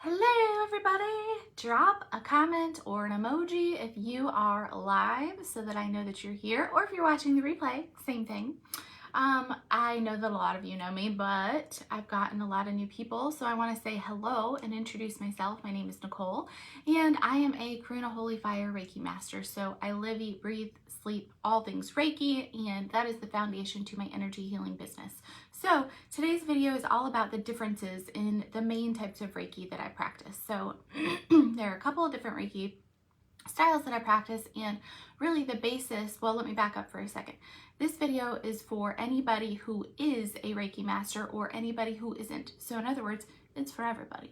Hello everybody! Drop a comment or an emoji if you are live so that I know that you're here, or if you're watching the replay, same thing. I know that a lot of you know me, but I've gotten a lot of new people, so I want to say hello and introduce myself. My name is Nicole, and I am a Karuna Holy Fire Reiki Master, so I live, eat, breathe, sleep all things Reiki, and that is the foundation to my energy healing business. So today's video is all about the differences in the main types of Reiki that I practice. So there are a couple of different Reiki styles that I practice, and really the basis, well, let me back up for a second. This video is for anybody who is a Reiki master or anybody who isn't. So in other words, it's for everybody.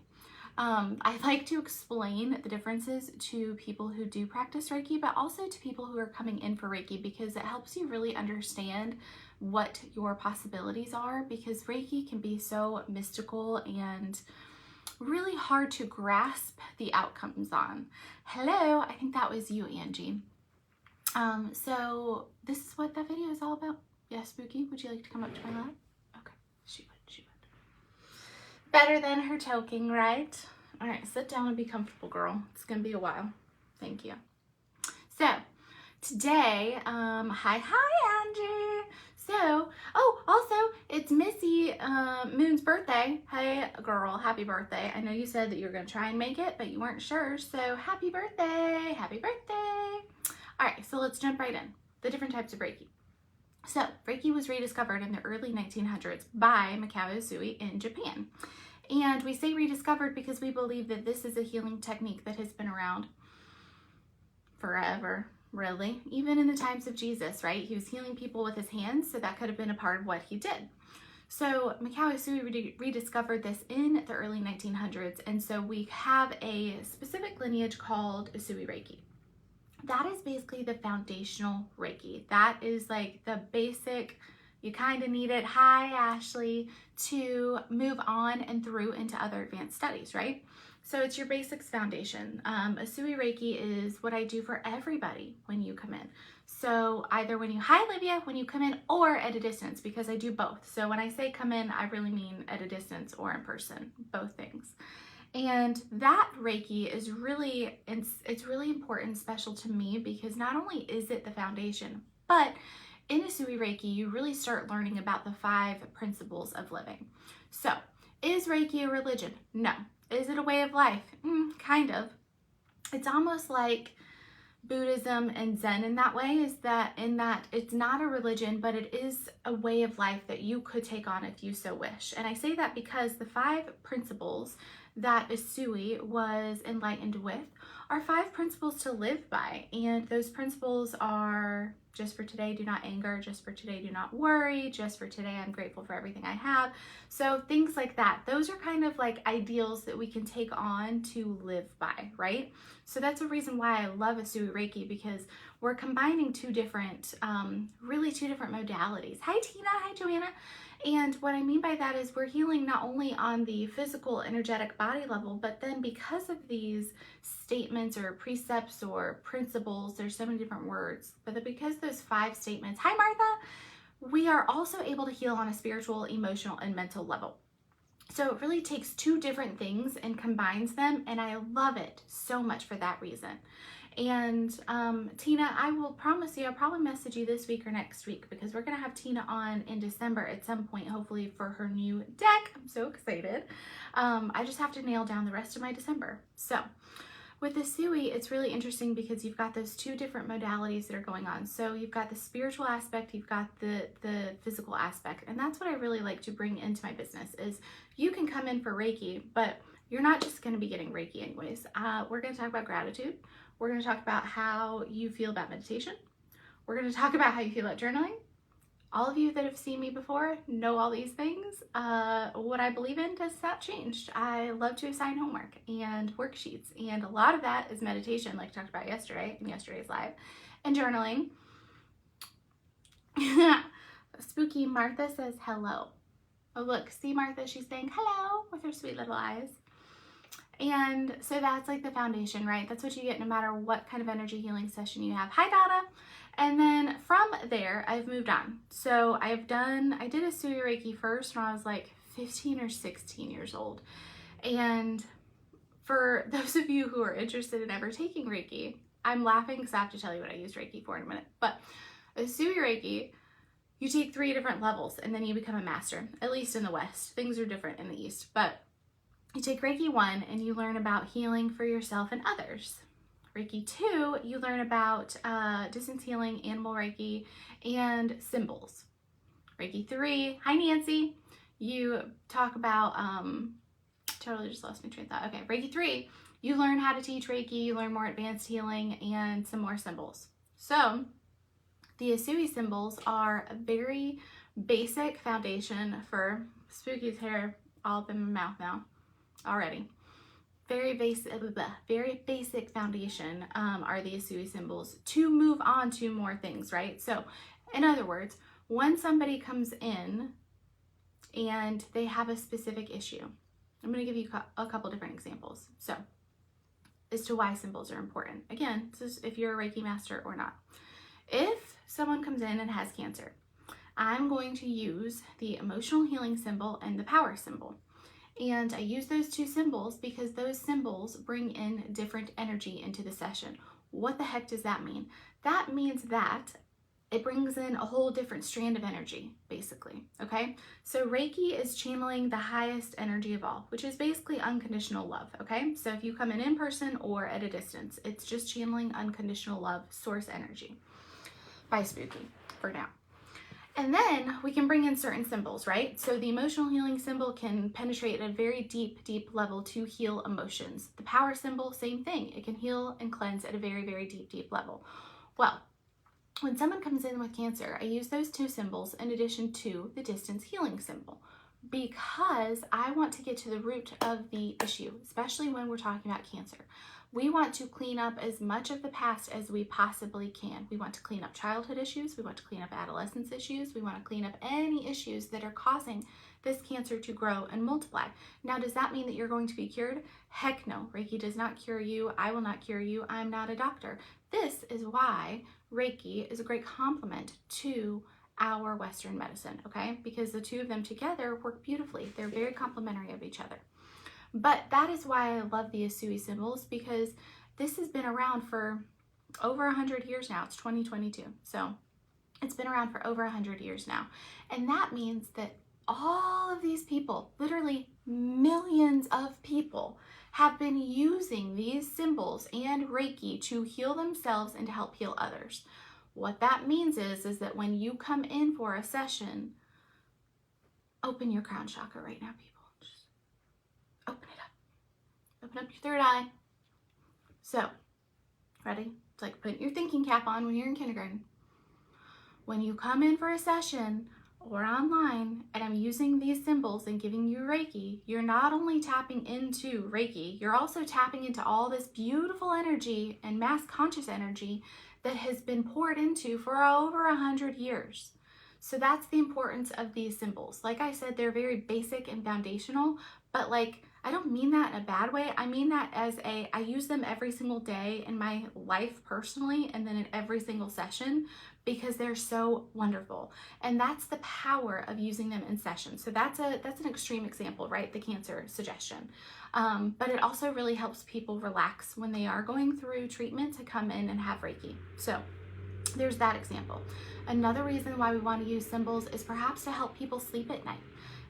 I like to explain the differences to people who do practice Reiki, but also to people who are coming in for Reiki, because it helps you really understand what your possibilities are, because Reiki can be so mystical and really hard to grasp the outcomes on. Hello, I think that was you, Angie. So this is what that video is all about. Yeah, Spooky, would you like to come up to my lap? Okay, she would. Better than her choking, right? All right, sit down and be comfortable, girl. It's gonna be a while. Thank you. So today, hi Angie. So, oh, also it's Missy Moon's birthday. Hey girl, happy birthday. I know you said that you were gonna try and make it, but you weren't sure. So happy birthday, happy birthday. All right, so let's jump right in. The different types of Reiki. So Reiki was rediscovered in the early 1900s by Nichole Usui in Japan. And we say rediscovered because we believe that this is a healing technique that has been around forever, really. Even in the times of Jesus, right? He was healing people with his hands, so that could have been a part of what he did. So Nichole Causey-Coleman rediscovered this in the early 1900s, and so we have a specific lineage called Usui Reiki. That is basically the foundational Reiki. That is like the basic, you kind of need it, hi Ashley, to move on and through into other advanced studies, right? So it's your basics foundation. Usui Reiki is what I do for everybody when you come in. So either when you, hi Livia, when you come in, or at a distance, because I do both. So when I say come in, I really mean at a distance or in person, both things. And that Reiki is really, it's really important, special to me, because not only is it the foundation, but in Usui Reiki, you really start learning about the 5 principles of living. So, is Reiki a religion? No. Is it a way of life? Kind of. It's almost like Buddhism and Zen in that way, is that in that it's not a religion, but it is a way of life that you could take on if you so wish. And I say that because the 5 principles that Usui was enlightened with are 5 principles to live by. And those principles are: just for today, do not anger. Just for today, do not worry. Just for today, I'm grateful for everything I have. So things like that. Those are kind of like ideals that we can take on to live by, right? So that's a reason why I love Usui Reiki, because we're combining 2 different, really 2 different modalities. Hi Tina, hi Joanna. And what I mean by that is we're healing not only on the physical, energetic body level, but then because of these statements or precepts or principles, there's so many different words, but because those 5 statements, hi Martha, we are also able to heal on a spiritual, emotional, and mental level. So it really takes 2 different things and combines them, and I love it so much for that reason. And Tina, I will promise you, I'll probably message you this week or next week, because we're going to have Tina on in December at some point, hopefully for her new deck. I'm so excited. I just have to nail down the rest of my December. So with the Usui, it's really interesting because you've got those 2 different modalities that are going on. So you've got the spiritual aspect, you've got the physical aspect. And that's what I really like to bring into my business, is you can come in for Reiki, but you're not just going to be getting Reiki anyways. We're going to talk about gratitude. We're going to talk about how you feel about meditation. We're going to talk about how you feel about journaling. All of you that have seen me before know all these things. What I believe in has not changed. I love to assign homework and worksheets, and a lot of that is meditation, like I talked about yesterday in yesterday's live, and journaling. Spooky Martha says hello. Oh look, see Martha, she's saying hello with her sweet little eyes. And so that's like the foundation, right? That's what you get no matter what kind of energy healing session you have. Hi, Donna. And then from there, I've moved on. So I did Usui Reiki first when I was like 15 or 16 years old. And For those of you who are interested in ever taking Reiki, I'm laughing because I have to tell you what I used Reiki for in a minute, but Usui Reiki, you take 3 different levels and then you become a master, at least in the West. Things are different in the East, but you take Reiki 1 and you learn about healing for yourself and others. Reiki 2, you learn about distance healing, animal Reiki, and symbols. Reiki 3, hi Nancy, you talk about, totally just lost my train of thought. Okay, Reiki 3, you learn how to teach Reiki, you learn more advanced healing, and some more symbols. So the Usui symbols are a very basic foundation for Spooky's hair all up in my mouth now already. Very basic foundation are the Usui symbols to move on to more things, right? So in other words, when somebody comes in and they have a specific issue, I'm going to give you a couple different examples. So as to why symbols are important. Again, this is if you're a Reiki master or not. If someone comes in and has cancer, I'm going to use the emotional healing symbol and the power symbol. And I use those 2 symbols because those symbols bring in different energy into the session. What the heck does that mean? That means that it brings in a whole different strand of energy, basically, okay? So Reiki is channeling the highest energy of all, which is basically unconditional love, okay? So if you come in person or at a distance, it's just channeling unconditional love, source energy by Spooky for now. And then we can bring in certain symbols, right? So the emotional healing symbol can penetrate at a very deep level to heal emotions. The power symbol, same thing. It can heal and cleanse at a very deep level. Well, when someone comes in with cancer, I use those 2 symbols in addition to the distance healing symbol because I want to get to the root of the issue, especially when we're talking about cancer. We want to clean up as much of the past as we possibly can. We want to clean up childhood issues. We want to clean up adolescence issues. We want to clean up any issues that are causing this cancer to grow and multiply. Now, does that mean that you're going to be cured? Heck no. Reiki does not cure you. I will not cure you. I'm not a doctor. This is why Reiki is a great complement to our Western medicine, okay? Because the 2 of them together work beautifully. They're very complementary of each other. But that is why I love the Usui symbols, because this has been around for over 100 years now. It's 2022. So it's been around for over 100 years now. And that means that all of these people, literally millions of people, have been using these symbols and Reiki to heal themselves and to help heal others. What that means is that when you come in for a session, open your crown chakra right now, people. Open it up. Open up your 3rd eye. So, ready? It's like putting your thinking cap on when you're in kindergarten. When you come in for a session or online and I'm using these symbols and giving you Reiki, you're not only tapping into Reiki, you're also tapping into all this beautiful energy and mass conscious energy that has been poured into for over 100 years. So that's the importance of these symbols. Like I said, they're very basic and foundational, but like, I don't mean that in a bad way. I mean that as I use them every single day in my life personally and then in every single session because they're so wonderful. And that's the power of using them in sessions. So that's an extreme example, right? The cancer suggestion. But it also really helps people relax when they are going through treatment to come in and have Reiki. So there's that example. Another reason why we want to use symbols is perhaps to help people sleep at night.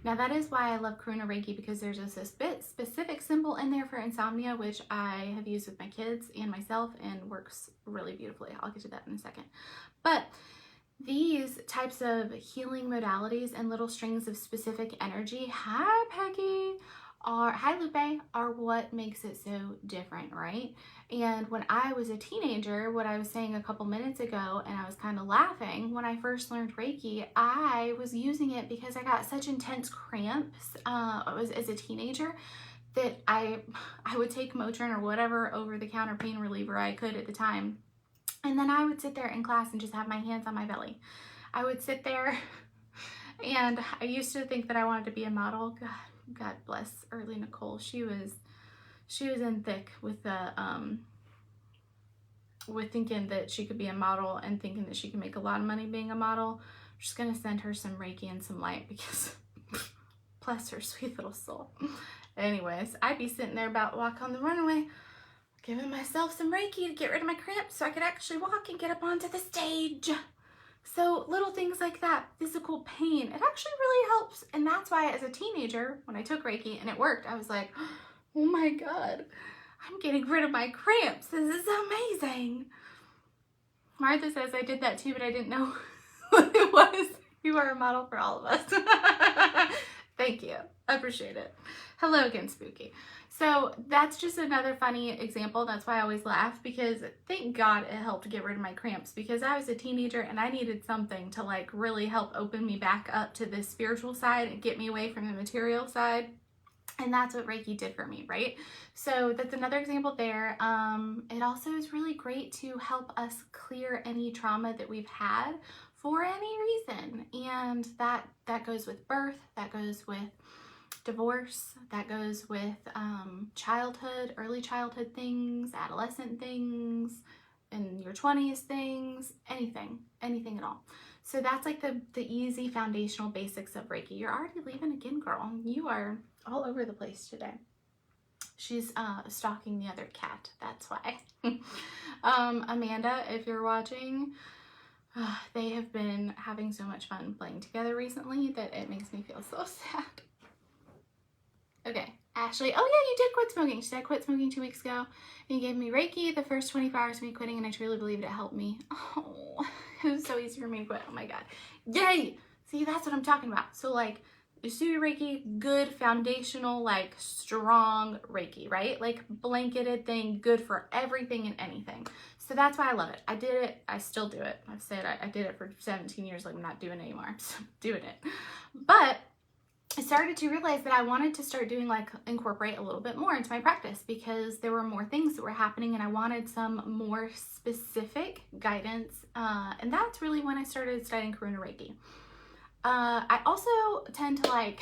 Now that is why I love Karuna Reiki, because there's a specific symbol in there for insomnia, which I have used with my kids and myself and works really beautifully. I'll get to that in a second. But these types of healing modalities and little strings of specific energy, hi Peggy, hi Lupe, are what makes it so different, right? And when I was a teenager, what I was saying a couple minutes ago, and I was kind of laughing, when I first learned Reiki, I was using it because I got such intense cramps as a teenager that I would take Motrin or whatever over-the-counter pain reliever I could at the time. And then I would sit there in class and just have my hands on my belly. I would sit there, and I used to think that I wanted to be a model. God bless early Nichole. She was in thick with the with thinking that she could be a model and thinking that she could make a lot of money being a model. I'm just gonna send her some Reiki and some light because bless her sweet little soul. Anyways, I'd be sitting there about to walk on the runway, giving myself some Reiki to get rid of my cramps so I could actually walk and get up onto the stage. So little things like that, physical pain, it actually really helps. And that's why as a teenager, when I took Reiki and it worked, I was like, oh my God, I'm getting rid of my cramps. This is amazing. Martha says I did that too, but I didn't know what it was. You are a model for all of us. Thank you. I appreciate it. Hello again, Spooky. So that's just another funny example. That's why I always laugh, because thank God it helped get rid of my cramps, because I was a teenager and I needed something to like really help open me back up to the spiritual side and get me away from the material side. And that's what Reiki did for me, right? So that's another example there. It also is really great to help us clear any trauma that we've had for any reason. And that goes with birth, that goes with divorce, that goes with childhood, early childhood things, adolescent things, in your 20s things, anything at all. So that's like the easy foundational basics of Reiki. You're already leaving again, girl. You are all over the place today. She's stalking the other cat, that's why. Amanda, if you're watching, they have been having so much fun playing together recently that it makes me feel so sad. Okay, Ashley, oh yeah, you did quit smoking. She said I quit smoking 2 weeks ago, and you gave me Reiki the first 24 hours of me quitting, and I truly believed it helped me. Oh, it was so easy for me to quit. Oh my God. Yay! See, that's what I'm talking about. So like, Usui Reiki, good foundational, like strong Reiki, right? Like blanketed thing, good for everything and anything. So that's why I love it. I did it. I still do it. I've said I did it for 17 years. Like I'm not doing it anymore. I'm still doing it. But I started to realize that I wanted to start doing like incorporate a little bit more into my practice, because there were more things that were happening and I wanted some more specific guidance. And that's really when I started studying Karuna Reiki. I also tend to like,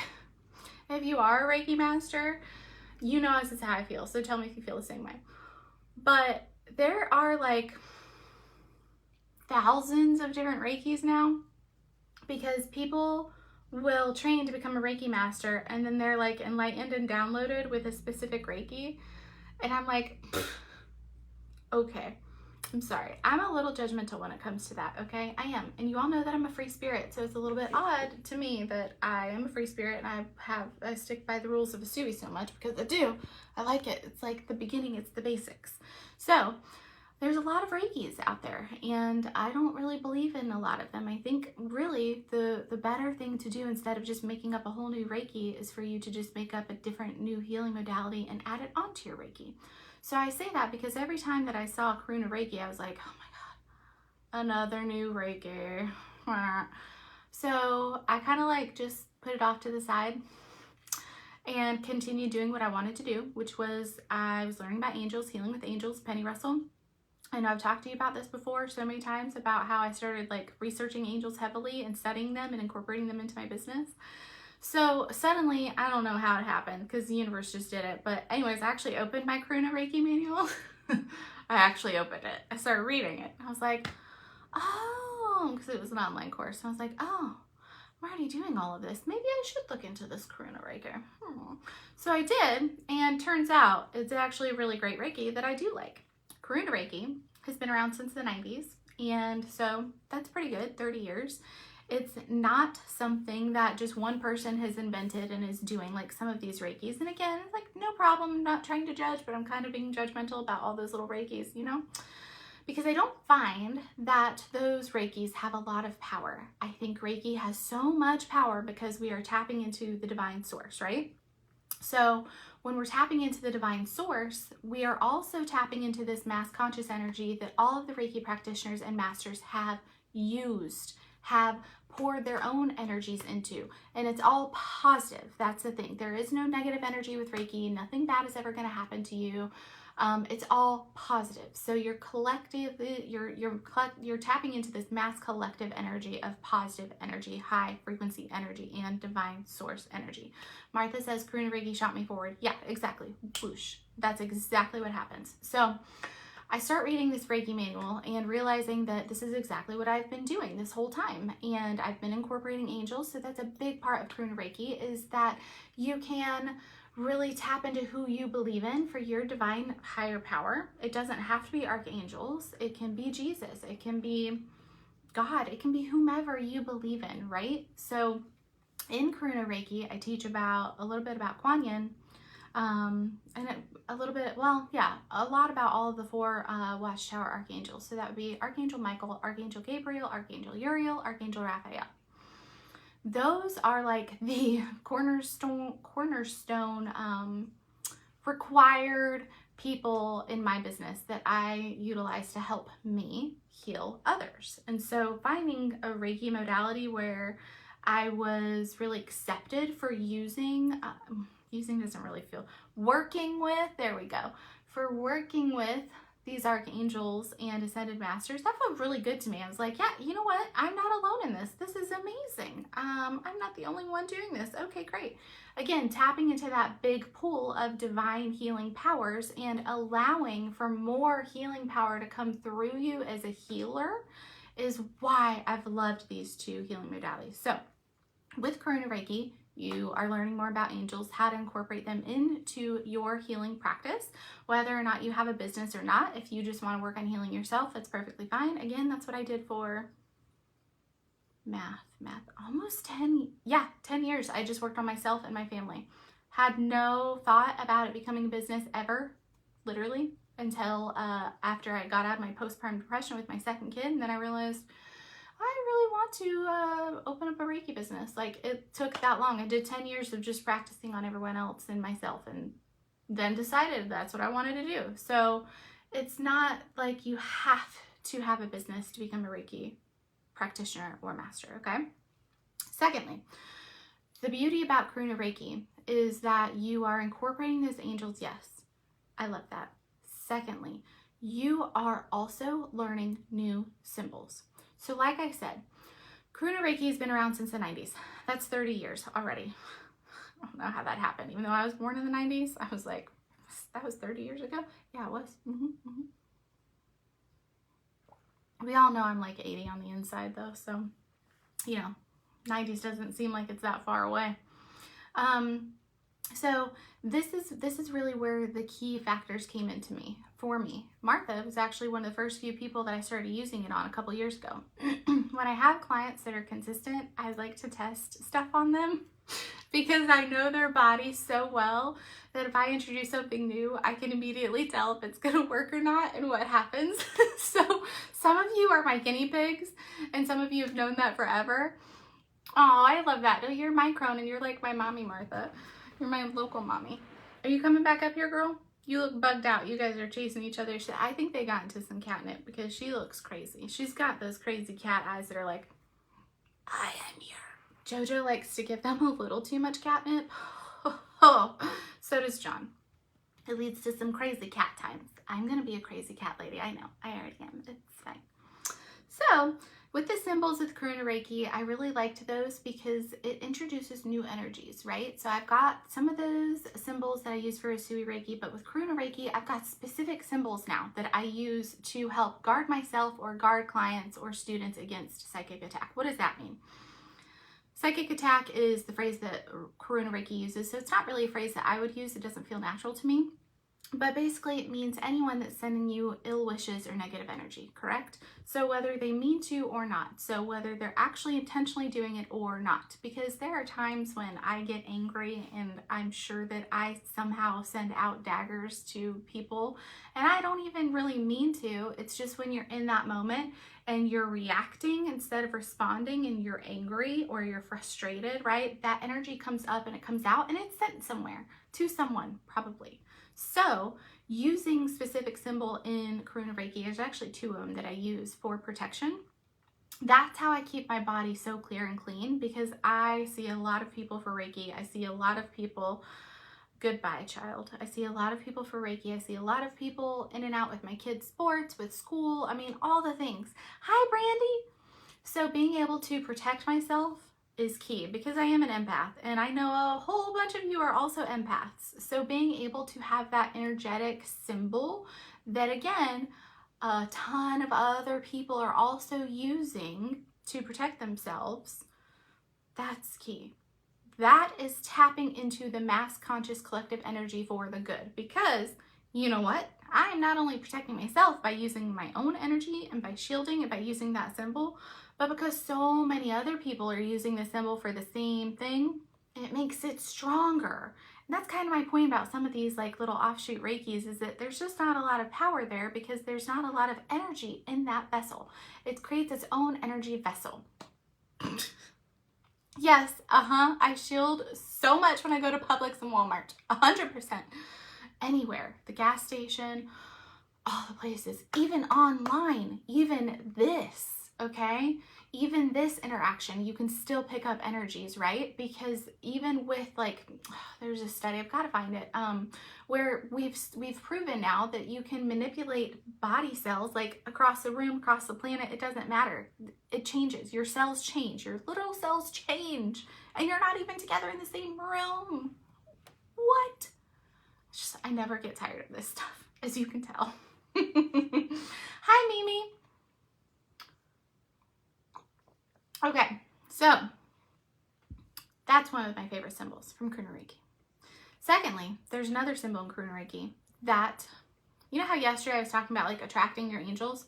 if you are a Reiki master, you know this is how I feel. So tell me if you feel the same way. But there are like thousands of different Reikis now, because people will train to become a Reiki master and then they're like enlightened and downloaded with a specific Reiki. And I'm like, okay, I'm sorry. I'm a little judgmental when it comes to that, okay? I am. And you all know that I'm a free spirit, so it's a little bit odd to me that I am a free spirit and I stick by the rules of Usui so much, because I do. I like it. It's like the beginning, it's the basics. So there's a lot of Reikis out there, and I don't really believe in a lot of them. I think really the better thing to do, instead of just making up a whole new Reiki, is for you to just make up a different new healing modality and add it onto your Reiki. So I say that because every time that I saw Karuna Reiki, I was like, oh my God, another new Reiki. So I kind of like just put it off to the side and continued doing what I wanted to do, which was I was learning about angels, healing with angels, Penny Russell. I know I've talked to you about this before so many times, about how I started like researching angels heavily and studying them and incorporating them into my business. So suddenly, I don't know how it happened, because the universe just did it. But anyways, I actually opened my Karuna Reiki manual. I actually opened it. I started reading it. I was like, oh, because it was an online course. I was like, oh, I'm already doing all of this. Maybe I should look into this Karuna Reiki. So I did, and turns out it's actually a really great Reiki that I do like. Karuna Reiki has been around since the 90s, and so that's pretty good, 30 years. It's not something that just one person has invented and is doing, like some of these Reikis. And again, like no problem, I'm not trying to judge, but I'm kind of being judgmental about all those little Reikis, you know? Because I don't find that those Reikis have a lot of power. I think Reiki has so much power because we are tapping into the divine source, right? So when we're tapping into the divine source, we are also tapping into this mass conscious energy that all of the Reiki practitioners and masters have used, have poured their own energies into, and it's all positive. That's the thing. There is no negative energy with Reiki. Nothing bad is ever going to happen to you. It's all positive. So you're collectively, you're tapping into this mass collective energy of positive energy, high frequency energy, and divine source energy. Martha says, Karuna Reiki shot me forward. Yeah, exactly. Whoosh. That's exactly what happens. So I start reading this Reiki manual and realizing that this is exactly what I've been doing this whole time. And I've been incorporating angels. So that's a big part of Karuna Reiki, is that you can really tap into who you believe in for your divine higher power. It doesn't have to be archangels. It can be Jesus. It can be God. It can be whomever you believe in, right? So in Karuna Reiki, I teach a little bit about Kuan Yin, a lot about all of the 4 Watchtower archangels. So that would be Archangel Michael, Archangel Gabriel, Archangel Uriel, Archangel Raphael. Those are like the cornerstone required people in my business that I utilize to help me heal others. And so finding a Reiki modality where I was really accepted for working with these archangels and ascended masters, that felt really good to me. I was like, yeah, you know what? I'm not alone in this. This is amazing. I'm not the only one doing this. Okay, great. Again, tapping into that big pool of divine healing powers and allowing for more healing power to come through you as a healer is why I've loved these 2 healing modalities. So with Karuna Reiki, you are learning more about angels, how to incorporate them into your healing practice, whether or not you have a business or not. If you just want to work on healing yourself, that's perfectly fine. Again, that's what I did for almost 10 years. I just worked on myself and my family. Had no thought about it becoming a business ever, literally, until after I got out of my postpartum depression with my 2nd kid. And then I realized I really want to open up a Reiki business. Like, it took that long. I did 10 years of just practicing on everyone else and myself, and then decided that's what I wanted to do. So it's not like you have to have a business to become a Reiki practitioner or master, okay? Secondly, the beauty about Karuna Reiki is that you are incorporating those angels. Yes, I love that. Secondly, you are also learning new symbols. So like I said, Karuna Reiki has been around since the 90s. That's 30 years already. I don't know how that happened. Even though I was born in the 90s, I was like, that was 30 years ago? Yeah, it was. We all know I'm like 80 on the inside though, so, 90s doesn't seem like it's that far away. So this is really where the key factors came into for me. Martha was actually one of the first few people that I started using it on a couple years ago. When I have clients that are consistent, I like to test stuff on them because I know their body so well that if I introduce something new, I can immediately tell if it's gonna work or not and what happens. So some of you are my guinea pigs and some of you have known that forever. Oh, I love that. You're my crone and you're like my mommy, Martha. You're my local mommy. Are you coming back up here, girl? You look bugged out. You guys are chasing each other. I think they got into some catnip because she looks crazy. She's got those crazy cat eyes that are like, I am here. Jojo likes to give them a little too much catnip. So does John. It leads to some crazy cat times. I'm going to be a crazy cat lady. I know. I already am. It's fine. So with the symbols with Karuna Reiki, I really liked those because it introduces new energies, right? So I've got some of those symbols that I use for Usui Reiki, but with Karuna Reiki, I've got specific symbols now that I use to help guard myself or guard clients or students against psychic attack. What does that mean? Psychic attack is the phrase that Karuna Reiki uses, so it's not really a phrase that I would use. It doesn't feel natural to me. But basically it means anyone that's sending you ill wishes or negative energy, correct? So whether they mean to or not, so whether they're actually intentionally doing it or not, because there are times when I get angry and I'm sure that I somehow send out daggers to people and I don't even really mean to. It's just when you're in that moment and you're reacting instead of responding and you're angry or you're frustrated, right? That energy comes up and it comes out and it's sent somewhere to someone probably. So using specific symbol in Karuna Reiki, there's actually 2 of them that I use for protection. That's how I keep my body so clear and clean, because I see a lot of people for Reiki. I see a lot of people, goodbye child. I see a lot of people for Reiki. I see a lot of people in and out with my kids' sports, with school. I mean, all the things. Hi, Brandy. So being able to protect myself is key because I am an empath and I know a whole bunch of you are also empaths. So being able to have that energetic symbol that again, a ton of other people are also using to protect themselves, that's key. That is tapping into the mass conscious collective energy for the good, because you know what? I am not only protecting myself by using my own energy and by shielding and by using that symbol, but because so many other people are using the symbol for the same thing, it makes it stronger. And that's kind of my point about some of these like little offshoot Reikis, is that there's just not a lot of power there because there's not a lot of energy in that vessel. It creates its own energy vessel. Yes, I shield so much when I go to Publix and Walmart, 100%. Anywhere, the gas station, all the places, even online, even this, okay? Even this interaction, you can still pick up energies, right? Because even with like, there's a study, I've got to find it, where we've proven now that you can manipulate body cells like across the room, across the planet, it doesn't matter. It changes, your cells change, your little cells change, and you're not even together in the same room. What? I never get tired of this stuff, as you can tell. Hi, Mimi. Okay, so that's one of my favorite symbols from Karuna Reiki. Secondly, there's another symbol in Karuna Reiki that, you know how yesterday I was talking about like attracting your angels?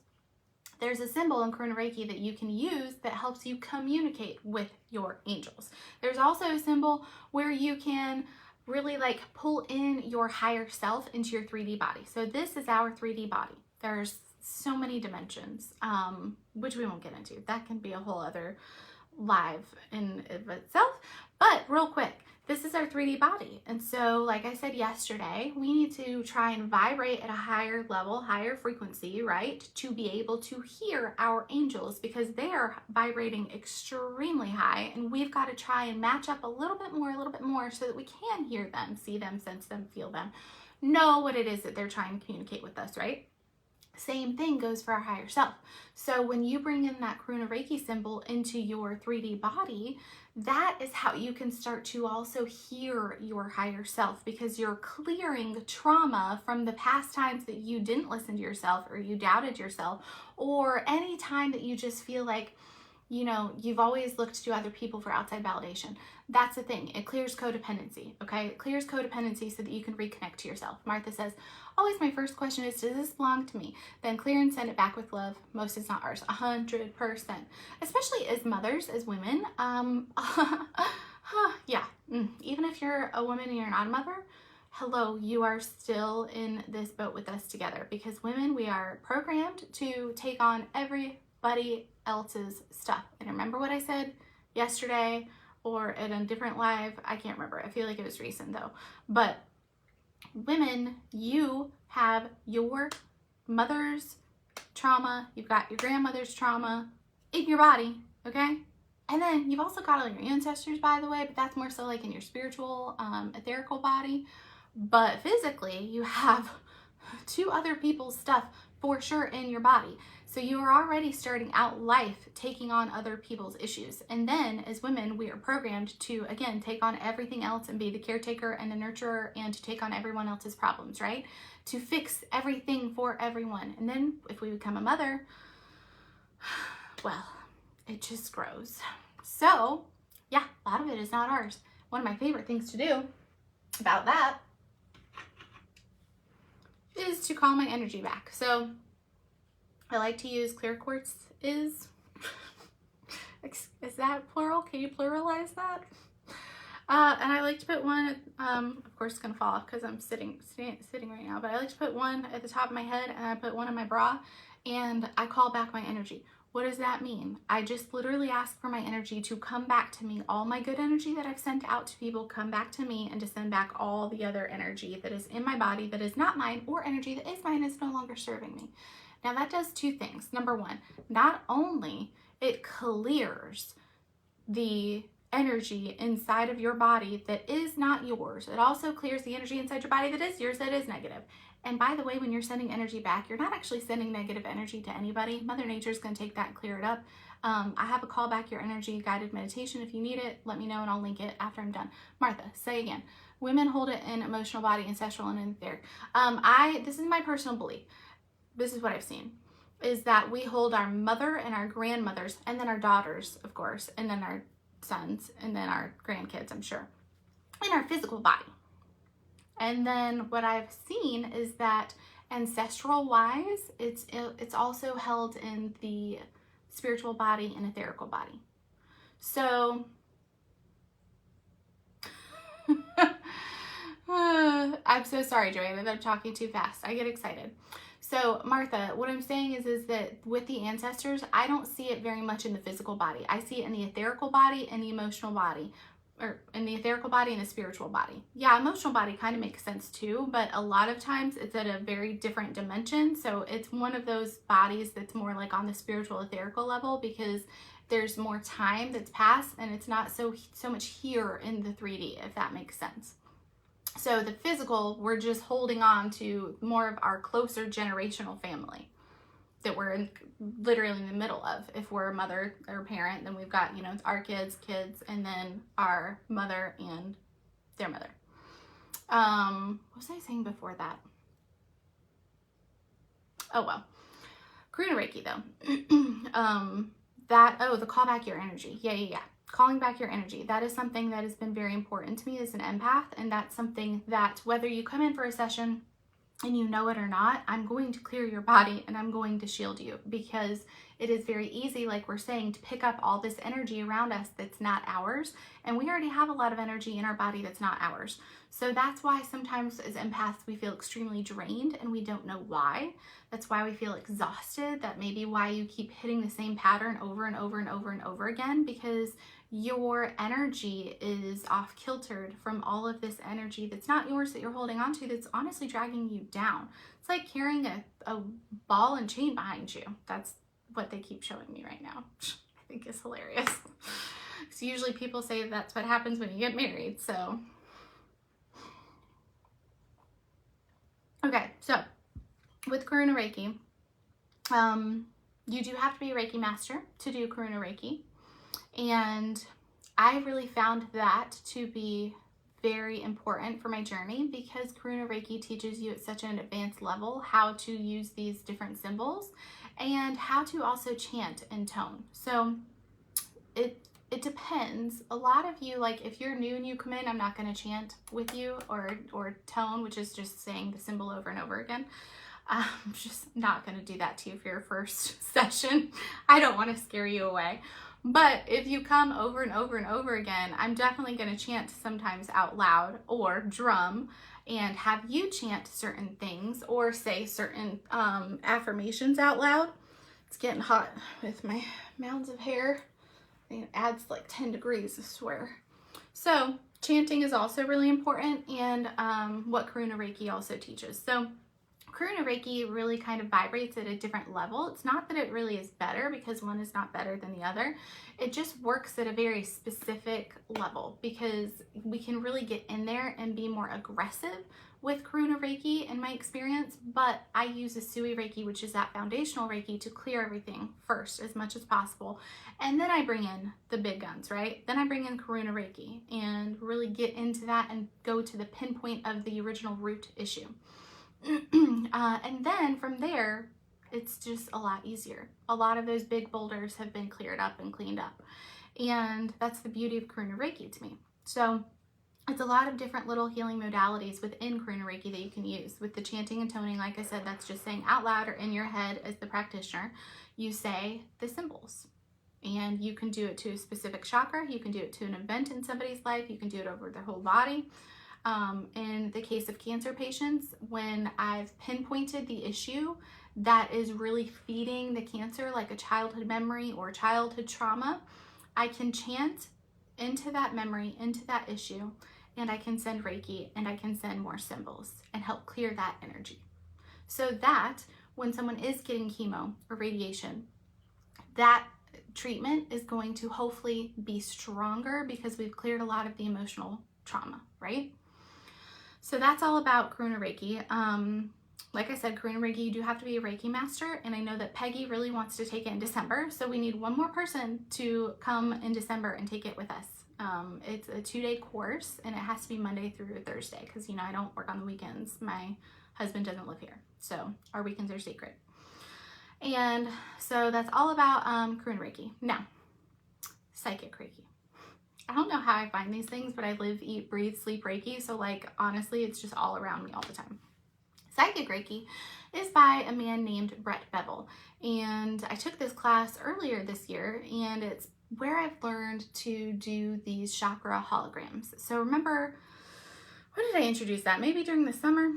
There's a symbol in Karuna Reiki that you can use that helps you communicate with your angels. There's also a symbol where you can really like pull in your higher self into your 3D body. So this is our 3D body. There's so many dimensions, which we won't get into. That can be a whole other live in of itself. But real quick, this is our 3D body. And so, like I said yesterday, we need to try and vibrate at a higher level, higher frequency, right? To be able to hear our angels, because they are vibrating extremely high, and we've got to try and match up a little bit more so that we can hear them, see them, sense them, feel them, know what it is that they're trying to communicate with us, right? Same thing goes for our higher self. So when you bring in that Karuna Reiki symbol into your 3D body, that is how you can start to also hear your higher self, because you're clearing trauma from the past times that you didn't listen to yourself, or you doubted yourself, or any time that you just feel like, you know, you've always looked to other people for outside validation. That's the thing. It clears codependency, okay? It clears codependency so that you can reconnect to yourself. Martha says, always my first question is, does this belong to me? Then clear and send it back with love. Most is not ours. 100%. Especially as mothers, as women. Yeah. Even if you're a woman and you're not a mother, hello, you are still in this boat with us together. Because women, we are programmed to take on everybody else's stuff. And remember what I said yesterday or in a different live? I can't remember. I feel like it was recent though. But women, you have your mother's trauma, you've got your grandmother's trauma in your body, okay? And then you've also got all your ancestors, by the way, but that's more so like in your spiritual, etherical body. But physically, you have 2 other people's stuff for sure in your body. So you are already starting out life taking on other people's issues. And then as women, we are programmed to, again, take on everything else and be the caretaker and the nurturer and to take on everyone else's problems, right? To fix everything for everyone. And then if we become a mother, well, it just grows. So yeah, a lot of it is not ours. One of my favorite things to do about that is to call my energy back. So I like to use clear quartz. Is that plural? Can you pluralize that? And I like to put one, of course it's gonna fall off because I'm sitting right now, but I like to put one at the top of my head and I put one in my bra and I call back my energy. What does that mean? I just literally ask for my energy to come back to me. All my good energy that I've sent out to people come back to me, and to send back all the other energy that is in my body that is not mine, or energy that is mine is no longer serving me. Now that does 2 things. Number 1, not only it clears the energy inside of your body that is not yours, it also clears the energy inside your body that is yours, that is negative. And by the way, when you're sending energy back, you're not actually sending negative energy to anybody. Mother Nature's going to take that and clear it up. I have a call back your energy guided meditation. If you need it, let me know and I'll link it after I'm done. Martha, say again. Women hold it in emotional, body, ancestral, and in etheric. This is my personal belief. This is what I've seen, is that we hold our mother and our grandmothers, and then our daughters, of course, and then our sons and then our grandkids, I'm sure, in our physical body. And then what I've seen is that ancestral wise, it's also held in the spiritual body and etherical body. So I'm so sorry, Joanna, that I'm talking too fast. I get excited. So Martha, what I'm saying is that with the ancestors, I don't see it very much in the physical body. I see it in the etherical body and the emotional body, or in the etherical body and the spiritual body. Yeah, emotional body kind of makes sense too, but a lot of times it's at a very different dimension. So it's one of those bodies that's more like on the spiritual etherical level, because there's more time that's passed and it's not so much here in the 3D, if that makes sense. So the physical, we're just holding on to more of our closer generational family that we're literally in the middle of. If we're a mother or parent, then we've got, you know, it's our kids, and then our mother and their mother. What was I saying before that? Oh, well. Karuna Reiki, though. The call back your energy. Yeah. Calling back your energy. That is something that has been very important to me as an empath. And that's something that whether you come in for a session and you know it or not, I'm going to clear your body and I'm going to shield you, because it is very easy, like we're saying, to pick up all this energy around us that's not ours. And we already have a lot of energy in our body that's not ours. So that's why sometimes as empaths, we feel extremely drained and we don't know why. That's why we feel exhausted. That may be why you keep hitting the same pattern over and over and over and over again, because your energy is off kiltered from all of this energy that's not yours, that you're holding on to, that's honestly dragging you down. It's like carrying a ball and chain behind you. That's what they keep showing me right now. I think is hilarious. Because usually people say that's what happens when you get married. So, okay, so with Karuna Reiki, you do have to be a Reiki master to do Karuna Reiki. And I really found that to be very important for my journey, because Karuna Reiki teaches you at such an advanced level how to use these different symbols and how to also chant and tone. So it depends. A lot of you, like if you're new and you come in, I'm not going to chant with you or tone, which is just saying the symbol over and over again. I'm just not going to do that to you for your first session. I don't want to scare you away. But if you come over and over and over again, I'm definitely going to chant sometimes out loud or drum and have you chant certain things or say certain affirmations out loud. It's getting hot with my mounds of hair. It adds like 10 degrees, I swear. So chanting is also really important, and what Karuna Reiki also teaches. So Karuna Reiki really kind of vibrates at a different level. It's not that it really is better, because one is not better than the other. It just works at a very specific level, because we can really get in there and be more aggressive with Karuna Reiki in my experience. But I use Usui Reiki, which is that foundational Reiki, to clear everything first as much as possible. And then I bring in the big guns, right? Then I bring in Karuna Reiki and really get into that and go to the pinpoint of the original root issue. And then from there, it's just a lot easier. A lot of those big boulders have been cleared up and cleaned up. And that's the beauty of Karuna Reiki to me. So it's a lot of different little healing modalities within Karuna Reiki that you can use. With the chanting and toning, like I said, that's just saying out loud or in your head as the practitioner, you say the symbols. And you can do it to a specific chakra. You can do it to an event in somebody's life. You can do it over their whole body. In the case of cancer patients, when I've pinpointed the issue that is really feeding the cancer, like a childhood memory or childhood trauma, I can chant into that memory, into that issue, and I can send Reiki and I can send more symbols and help clear that energy. So that when someone is getting chemo or radiation, that treatment is going to hopefully be stronger because we've cleared a lot of the emotional trauma, right? So that's all about Karuna Reiki. Like I said, Karuna Reiki, you do have to be a Reiki master, and I know that Peggy really wants to take it in December, so we need one more person to come in December and take it with us. It's a 2-day course, and it has to be Monday through Thursday, because, you know, I don't work on the weekends. My husband doesn't live here, so our weekends are sacred. And so that's all about Karuna Reiki. Now, Psychic Reiki. I don't know how I find these things, but I live, eat, breathe, sleep Reiki. So like, honestly, it's just all around me all the time. Psychic Reiki is by a man named Brett Bevel. And I took this class earlier this year, and it's where I've learned to do these chakra holograms. So remember, when did I introduce that? Maybe during the summer?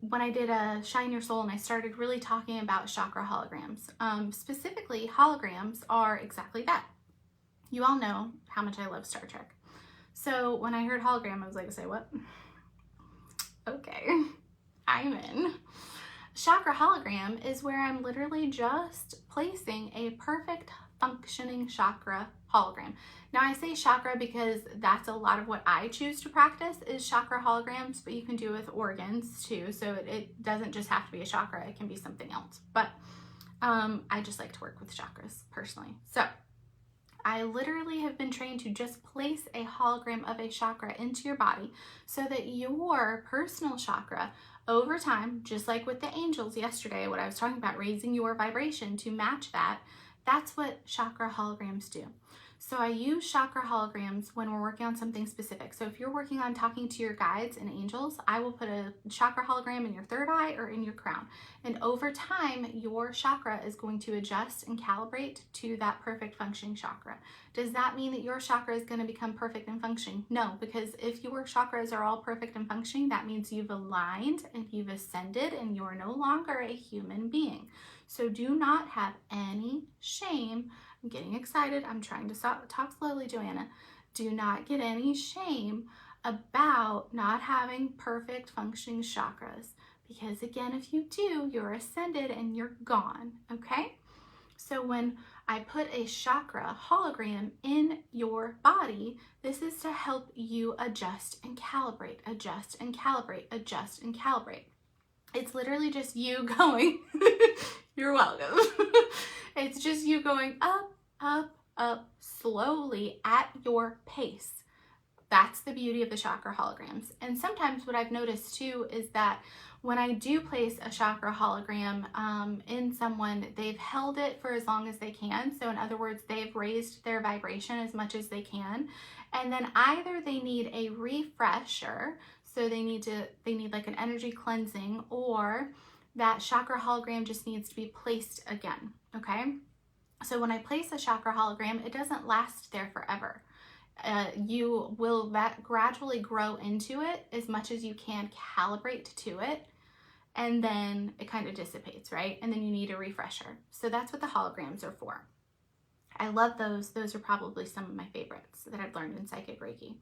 When I did a Shine Your Soul and I started really talking about chakra holograms. Specifically, holograms are exactly that. You all know how much I love Star Trek. So when I heard hologram, I was like, say what? Okay, I'm in. Chakra hologram is where I'm literally just placing a perfect functioning chakra hologram. Now I say chakra because that's a lot of what I choose to practice is chakra holograms, but you can do it with organs too. So it doesn't just have to be a chakra, it can be something else. But I just like to work with chakras personally. So I literally have been trained to just place a hologram of a chakra into your body so that your personal chakra over time, just like with the angels yesterday, what I was talking about, raising your vibration to match that, that's what chakra holograms do. So I use chakra holograms when we're working on something specific. So if you're working on talking to your guides and angels, I will put a chakra hologram in your third eye or in your crown. And over time, your chakra is going to adjust and calibrate to that perfect functioning chakra. Does that mean that your chakra is going to become perfect and functioning? No, because if your chakras are all perfect and functioning, that means you've aligned and you've ascended and you're no longer a human being. So do not have any shame. I'm getting excited. I'm trying to talk slowly, Joanna. Do not get any shame about not having perfect functioning chakras. Because again, if you do, you're ascended and you're gone, okay? So when I put a chakra hologram in your body, this is to help you adjust and calibrate, adjust and calibrate, adjust and calibrate. It's literally just you going, you're welcome. It's just you going up, up, up, slowly at your pace. That's the beauty of the chakra holograms. And sometimes what I've noticed too is that when I do place a chakra hologram in someone, they've held it for as long as they can. So in other words, they've raised their vibration as much as they can. And then either they need a refresher, so they need like an energy cleansing, or that chakra hologram just needs to be placed again, okay? So when I place a chakra hologram, it doesn't last there forever. You will gradually grow into it as much as you can calibrate to it, and then it kind of dissipates, right? And then you need a refresher. So that's what the holograms are for. I love those. Those are probably some of my favorites that I've learned in Psychic Reiki.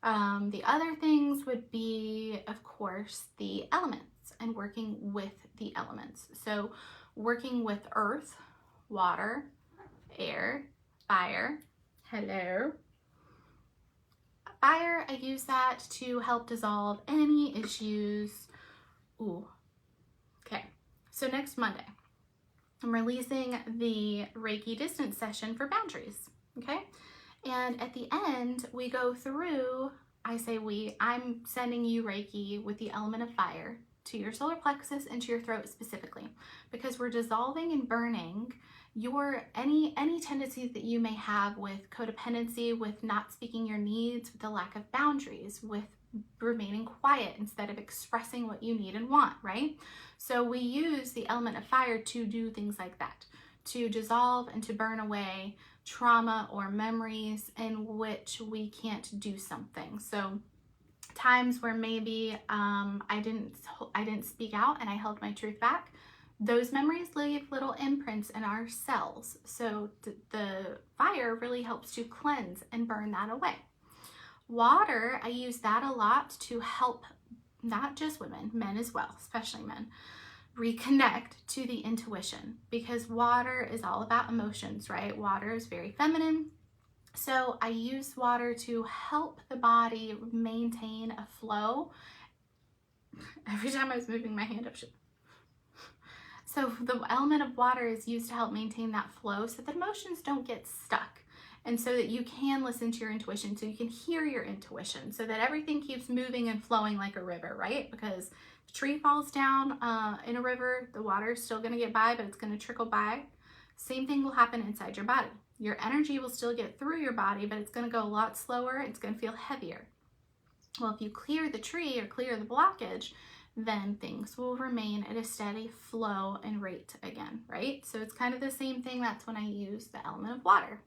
The other things would be, of course, the elements and working with the elements. So working with earth, water, air, fire. Hello. Fire, I use that to help dissolve any issues. Ooh. Okay. So next Monday, I'm releasing the Reiki distance session for boundaries. Okay. And at the end, we go through, I say we, I'm sending you Reiki with the element of fire to your solar plexus and to your throat specifically, because we're dissolving and burning your any tendencies that you may have with codependency, with not speaking your needs, with the lack of boundaries, with remaining quiet instead of expressing what you need and want, right? So we use the element of fire to do things like that, to dissolve and to burn away trauma or memories in which we can't do something. So times where maybe I didn't speak out and I held my truth back, those memories leave little imprints in our cells. So the fire really helps to cleanse and burn that away. Water, I use that a lot to help not just women, men as well, especially men, reconnect to the intuition, because water is all about emotions, right? Water is very feminine. So I use water to help the body maintain a flow. Every time I was moving my hand up. So the element of water is used to help maintain that flow so that emotions don't get stuck, and so that you can listen to your intuition, so you can hear your intuition, so that everything keeps moving and flowing like a river, right? Because if a tree falls down in a river, the water is still going to get by, but it's going to trickle by. Same thing will happen inside your body. Your energy will still get through your body, but it's going to go a lot slower. It's going to feel heavier. Well, if you clear the tree or clear the blockage, then things will remain at a steady flow and rate again, right? So it's kind of the same thing. That's when I use the element of water.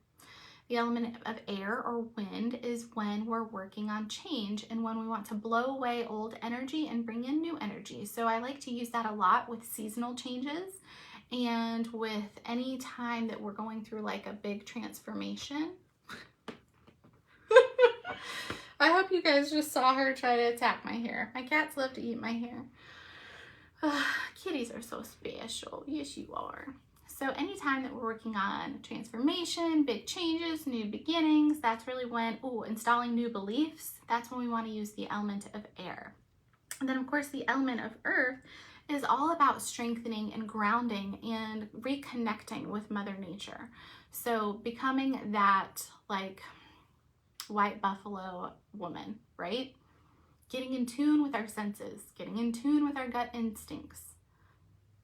The element of air or wind is when we're working on change and when we want to blow away old energy and bring in new energy. So I like to use that a lot with seasonal changes and with any time that we're going through like a big transformation. I hope you guys just saw her try to attack my hair. My cats love to eat my hair. Kitties are so special. Yes, you are. So anytime that we're working on transformation, big changes, new beginnings, that's really when, installing new beliefs, that's when we want to use the element of air. And then of course the element of earth is all about strengthening and grounding and reconnecting with Mother Nature. So becoming that like white buffalo woman, right? Getting in tune with our senses, getting in tune with our gut instincts,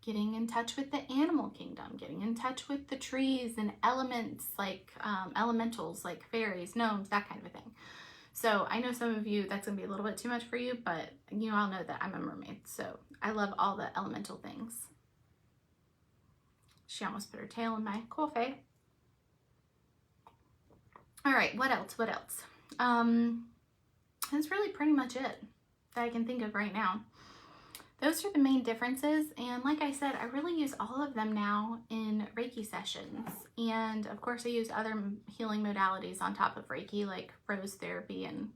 getting in touch with the animal kingdom, getting in touch with the trees and elements like elementals like fairies, gnomes, that kind of a thing. So I know some of you, that's gonna be a little bit too much for you, but you all know that I'm a mermaid, so I love all the elemental things. She almost put her tail in my coffee. All right, what else? That's really pretty much it that I can think of right now. Those are the main differences, and like I said, I really use all of them now in Reiki sessions, and of course I use other healing modalities on top of Reiki, like rose therapy and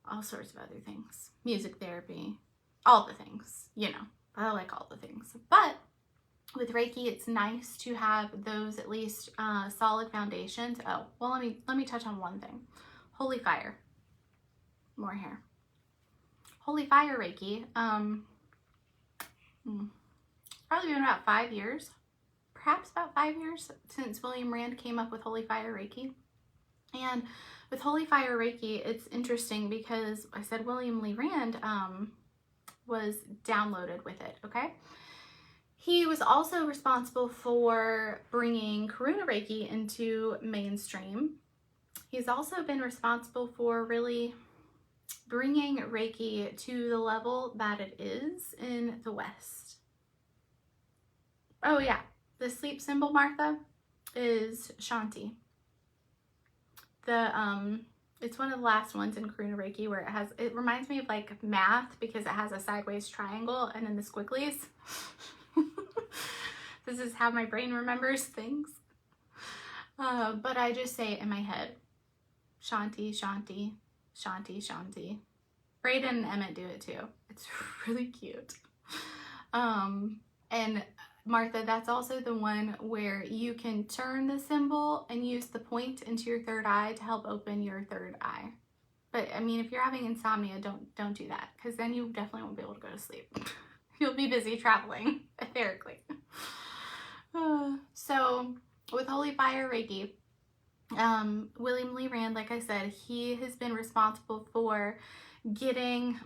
all sorts of other things, music therapy, all the things, you know, I like all the things. But with Reiki, it's nice to have those at least solid foundations. Oh, well, let me touch on one thing. Holy fire. More hair. Holy Fire Reiki. Probably been about 5 years, perhaps about 5 years since William Rand came up with Holy Fire Reiki. And with Holy Fire Reiki, it's interesting because I said William Lee Rand was downloaded with it, okay? He was also responsible for bringing Karuna Reiki into mainstream. He's also been responsible for really bringing Reiki to the level that it is in the West. Oh yeah, the sleep symbol, Martha, is Shanti. It's one of the last ones in Karuna Reiki where it reminds me of like math because it has a sideways triangle and then the squigglies. This is how my brain remembers things. But I just say it in my head. Shanti, Shanti, Shanti, Shanti. Brayden and Emmett do it too. It's really cute. And Martha, that's also the one where you can turn the symbol and use the point into your third eye to help open your third eye. But I mean, if you're having insomnia, don't do that, because then you definitely won't be able to go to sleep. You'll be busy traveling etherically. So with Holy Fire Reiki, William Lee Rand, like I said, he has been responsible for getting,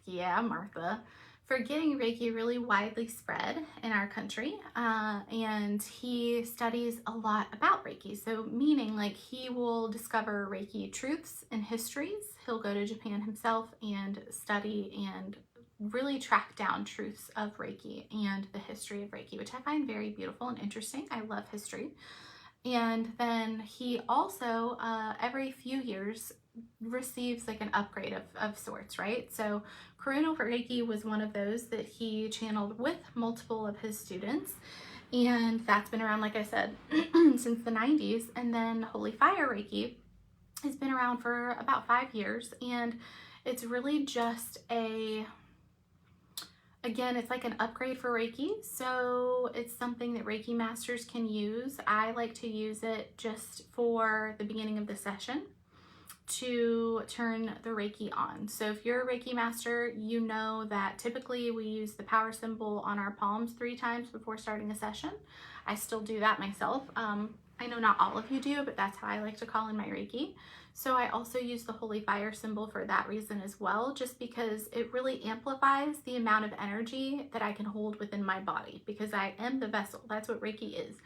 Martha, for getting Reiki really widely spread in our country. And he studies a lot about Reiki. So meaning like he will discover Reiki truths and histories. He'll go to Japan himself and study and really track down truths of Reiki and the history of Reiki, which I find very beautiful and interesting. I love history. And then he also, every few years, receives like an upgrade of sorts, right? So Karuna Reiki was one of those that he channeled with multiple of his students. And that's been around, like I said, since the 90s. And then Holy Fire Reiki has been around for about 5 years. And it's really just again, it's like an upgrade for Reiki, so it's something that Reiki masters can use. I like to use it just for the beginning of the session to turn the Reiki on. So if you're a Reiki master, you know that typically we use the power symbol on our palms 3 times before starting a session. I still do that myself. I know not all of you do, but that's how I like to call in my Reiki. So I also use the Holy Fire symbol for that reason as well, just because it really amplifies the amount of energy that I can hold within my body, because I am the vessel. That's what Reiki is.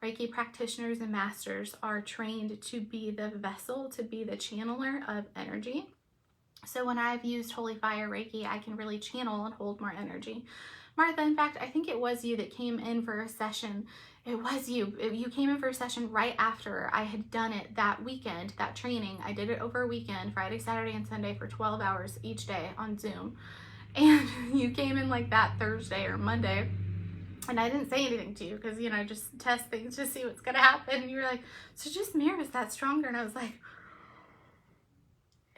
Reiki practitioners and masters are trained to be the vessel, to be the channeler of energy. So when I've used Holy Fire Reiki, I can really channel and hold more energy. Martha, in fact, I think it was you that came in for a session. It was you. You came in for a session right after I had done it that weekend, that training. I did it over a weekend, Friday, Saturday, and Sunday for 12 hours each day on Zoom. And you came in like that Thursday or Monday. And I didn't say anything to you because, you know, just test things to see what's going to happen. And you were like, so just mirror, is that stronger? And I was like,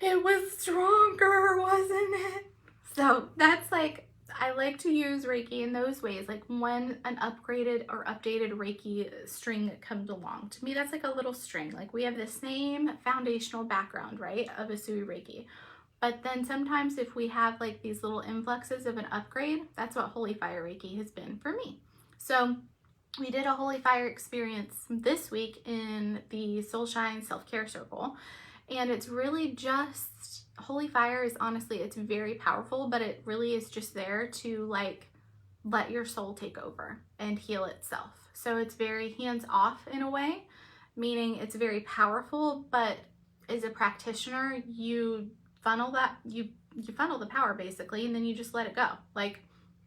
it was stronger, wasn't it? So that's like, I like to use Reiki in those ways. Like when an upgraded or updated Reiki string comes along. To me, that's like a little string. Like we have the same foundational background, right, of Usui Reiki. But then sometimes if we have like these little influxes of an upgrade, that's what Holy Fire Reiki has been for me. So we did a Holy Fire experience this week in the Soulshine Self-Care Circle. And it's really just, Holy Fire is honestly, it's very powerful, but it really is just there to like let your soul take over and heal itself. So it's very hands off in a way, meaning it's very powerful, but as a practitioner, you funnel that, you funnel the power basically, and then you just let it go. Like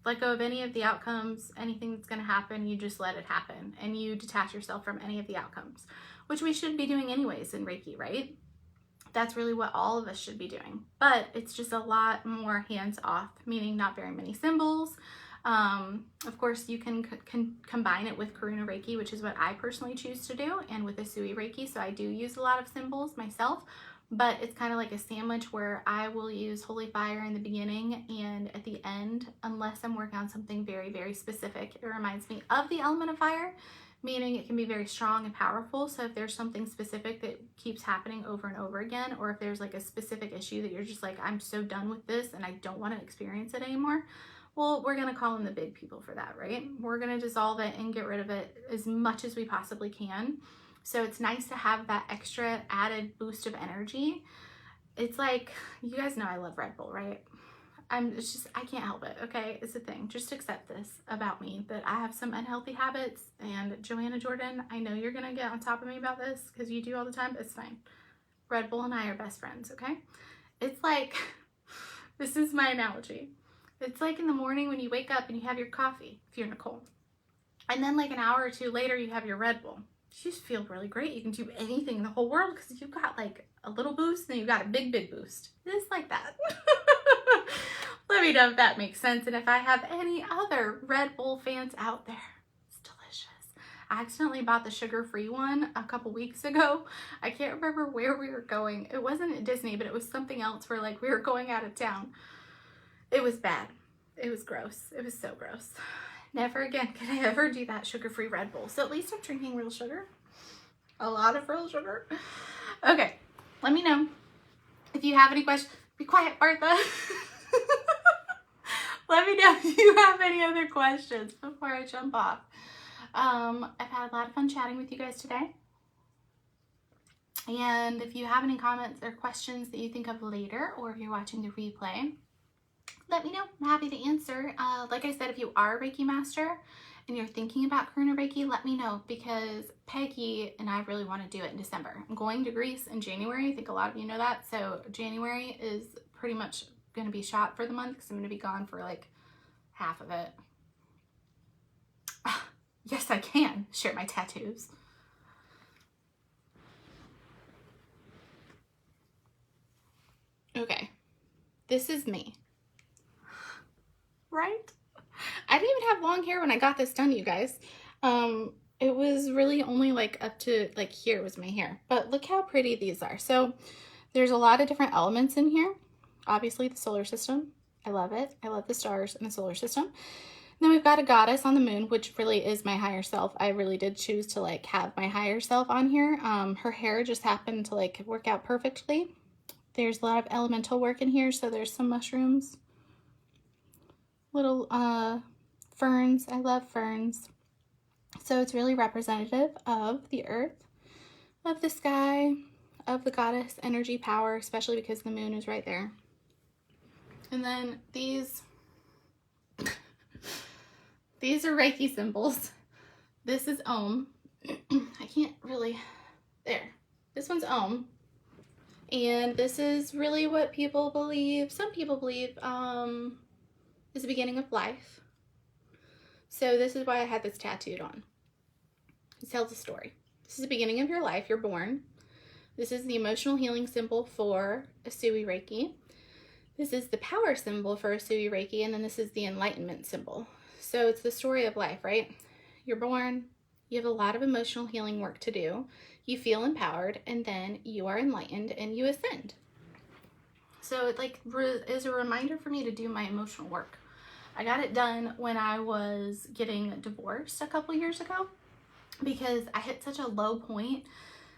let go of any of the outcomes, anything that's going to happen, you just let it happen, and you detach yourself from any of the outcomes, which we should be doing anyways in Reiki, right? That's really what all of us should be doing, but it's just a lot more hands off, meaning not very many symbols. Of course, you can combine it with Karuna Reiki, which is what I personally choose to do, and with Usui Reiki. So I do use a lot of symbols myself, but it's kind of like a sandwich where I will use Holy Fire in the beginning and at the end, unless I'm working on something very, very specific. It reminds me of the element of fire, meaning it can be very strong and powerful. So if there's something specific that keeps happening over and over again, or if there's like a specific issue that you're just like, I'm so done with this and I don't want to experience it anymore, well, we're going to call in the big people for that, right? We're going to dissolve it and get rid of it as much as we possibly can. So it's nice to have that extra added boost of energy. It's like, you guys know I love Red Bull, right? I can't help it, okay? It's a thing. Just accept this about me, that I have some unhealthy habits. And Joanna Jordan, I know you're gonna get on top of me about this because you do all the time, but it's fine. Red Bull and I are best friends, okay? It's like, this is my analogy. It's like in the morning when you wake up and you have your coffee, if you're Nichole. And then like an hour or two later, you have your Red Bull. You just feel really great. You can do anything in the whole world because you've got like a little boost and then you've got a big, big boost. Just like that. Let me know if that makes sense. And if I have any other Red Bull fans out there, it's delicious. I accidentally bought the sugar-free one a couple weeks ago. I can't remember where we were going. It wasn't at Disney, but it was something else where like we were going out of town. It was bad. It was gross. It was so gross. Never again can I ever do that sugar-free Red Bull. So at least I'm drinking real sugar. A lot of real sugar. Okay, let me know if you have any questions. Be quiet, Martha. Let me know if you have any other questions before I jump off. I've had a lot of fun chatting with you guys today. And if you have any comments or questions that you think of later, or if you're watching the replay, let me know. I'm happy to answer. Like I said, if you are a Reiki master and you're thinking about Karuna Reiki, let me know, because Peggy and I really want to do it in December. I'm going to Greece in January. I think a lot of you know that. So January is pretty much going to be shot for the month because I'm going to be gone for like half of it. Yes, I can share my tattoos. Okay, this is me. Right? I didn't even have long hair when I got this done, you guys. It was really only like up to like here was my hair, but look how pretty these are. So there's a lot of different elements in here. Obviously the solar system, I love it. I love the stars in the solar system. Then we've got a goddess on the moon, which really is my higher self. I really did choose to like have my higher self on here. Her hair just happened to like work out perfectly. There's a lot of elemental work in here. So there's some mushrooms, little ferns. I love ferns. So it's really representative of the earth, of the sky, of the goddess energy power, especially because the moon is right there. And then these are Reiki symbols. This is Om. I can't really, there. This one's Om. And this is really what people believe, some people believe, is the beginning of life. So this is why I had this tattooed on. It tells a story. This is the beginning of your life. You're born. This is the emotional healing symbol for Usui Reiki. This is the power symbol for Usui Reiki. And then this is the enlightenment symbol. So it's the story of life, right? You're born. You have a lot of emotional healing work to do. You feel empowered, and then you are enlightened and you ascend. So it like is a reminder for me to do my emotional work. I got it done when I was getting divorced a couple years ago because I hit such a low point